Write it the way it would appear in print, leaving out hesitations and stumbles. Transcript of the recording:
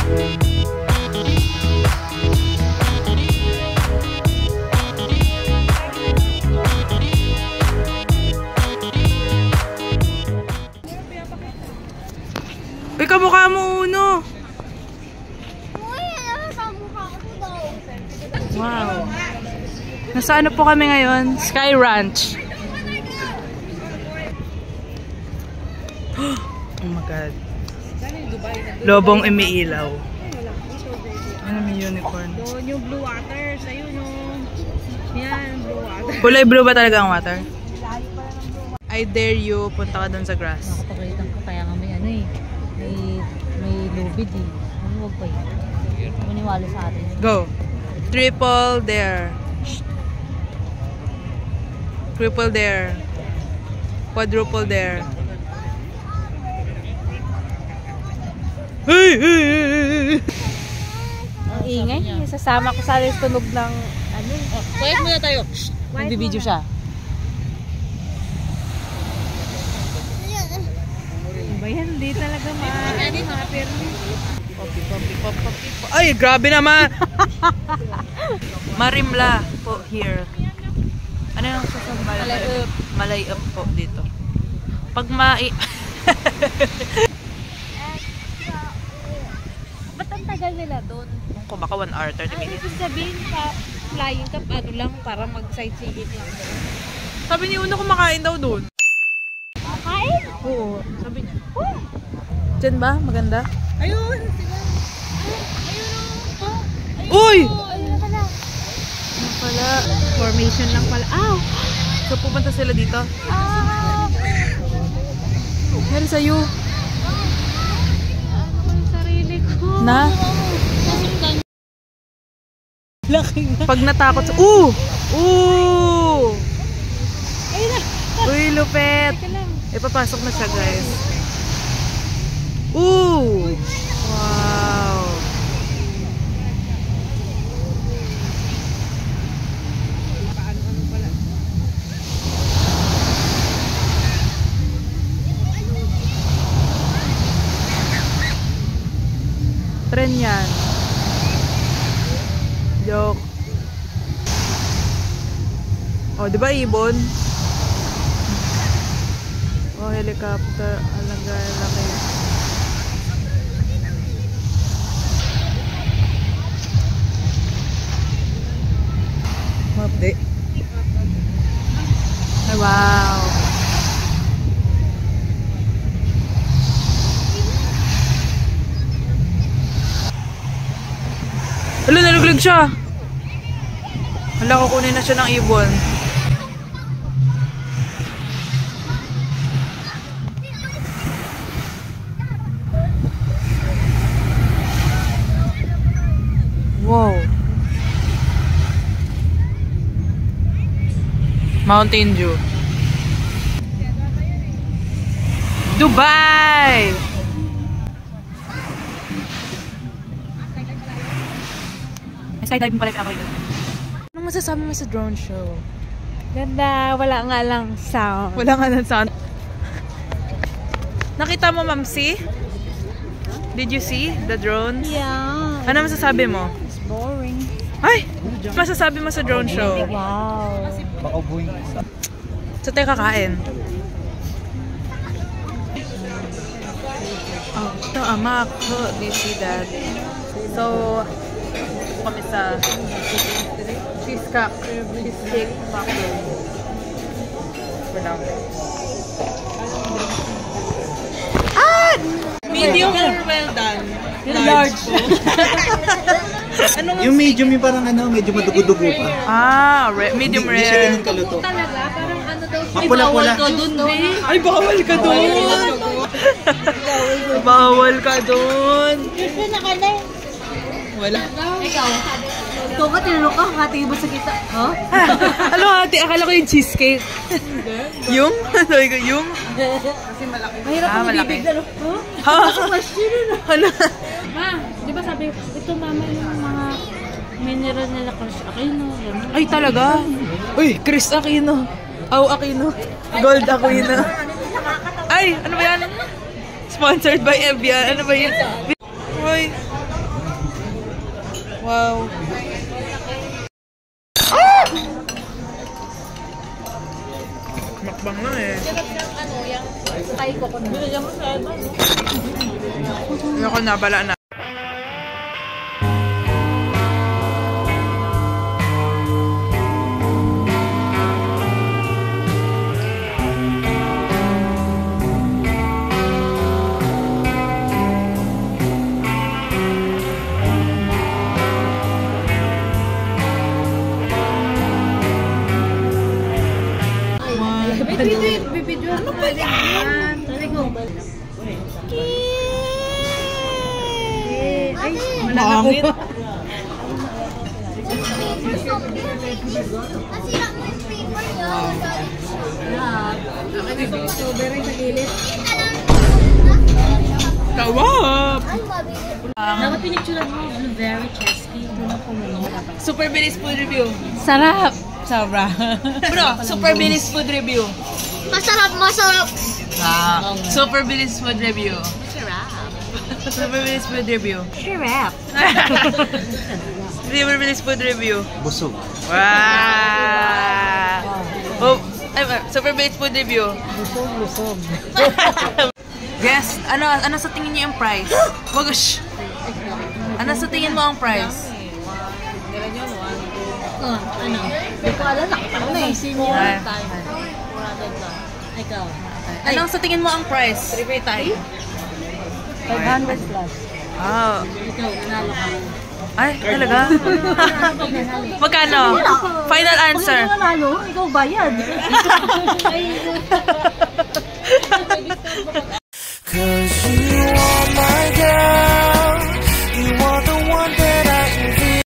Uy, kamukha mo uno. Wow. Nasa ano po kami ngayon? Sky Ranch. Oh my God. Lobong umiilaw. Ano may unicorn? Doon yung blue water. Sa'yo yung... Yan, blue water. Kulay blue ba talaga ang water? I dare you, punta ka doon sa grass. Nakapagalitan ko kaya nga may ano eh. May lubid eh. Ano wag pa yun? Maniwala sa atin. Go. Triple dare. Triple dare. Quadruple dare. Hey, hey, hey. Ang ingay. Sasama ko sa tunog ng ano. Quiet muna tayo. Nagbibideo siya. Ba yan? Hindi talaga ma-perli. Ay, grabe naman. Marimla po here. Ano yung sasabi? Malay up. Malay up po dito. Pag Ba't ang tagal nila doon? kung baka 1 hour, 30 minutes. Ibig sabihin pa, flying ka, ano lang, para mag-sightseeing lang doon. Sabi ni Uno kumakain daw doon. Kain? Oo, sabi niya. Diyan ba? Maganda? Ayun! Uy! Ayun pala. Ano pala? Formation lang pala. Ow! So pupunta sila dito? Meron sa'yo. Ano ko yung sarili ko? Na? Laki na. Pag natakot sa... Ooh! Ooh! Ayun na. Uy, lupet! Teka lang. Ipapasok na siya, guys. Ooh! Wow! Paano pala? Tren yan. Joke. Oh, di ba ibon? Oh, helicopter. Alaga, laki. Mapde. Ay, wow. Hala, naluglag siya. Hala, kukunin na siya ng ibon. Wow. Mountain Dew. Dubai! Skydiving pala ako ito. Anong masasabi mo sa drone show? Ganda. Wala nga lang sound. Wala nga ng sound. Nakita mo, Mamsi? Did you see the drones? Yeah. Ano masasabi mo? It's boring. Ay! Masasabi mo sa drone show? Wow. So, tayo kakain. Oh, ito, amak. Oh, do you see that? So, kami sa cheesecake factory. For now. Ah! Medium or well done? Large. Yung medium yung parang ano, medyo madugo-dugo pa. Ah, medium Hindi siya rare. ganun kaluto. Talaga? Parang ano daw? Mapula-pula. Ay, bawal ka doon! Bawal ka doon! Kasi nakala. Wala. Ikaw ka, tinanong ka, hati ba sa kita? Huh? Ano ate? Akala ko yung cheesecake. Yung? Sabi ko, yung? Mahirap Ah, ko malaki. mabibig na. Huh? Ha? Question na. Ano? Ma, di ba sabi, ito mama yung mga mineral nila Crush Aquino. Ay, talaga? Uy, Chris Aquino. Au Aquino. Gold Aquino. Ay, ano ba yan? Sponsored by Evian. Ano ba yan? Uy, Wow. Makbang na eh. Kay ko ko na. Ayoko na, bala na. Ano ba yan? Ay, Pangit. strawberry sa gilid. Kawap! Dapat pinicturean mo, blueberry chesky. Super bilis food review. Sarap! Sobra. Bro, super bilis food review. Masarap, masarap. Super bilis food review. Super bilis food review. Sarap! Super bilis food review. Busog. Wow! Oh, super bilis food review. Lusog. Guess, ano sa tingin niyo yung price? Wagosh! Ano sa tingin mo ang price? Ano? Hindi ko alam. Nakita ko na eh. Senior time. Ikaw. Anong sa tingin mo ang price? Repeat tayo. 500 plus. Oh. Ikaw, nanalo ka. Ay, talaga? Magkano? Final answer. Kung nanalo, ikaw bayad.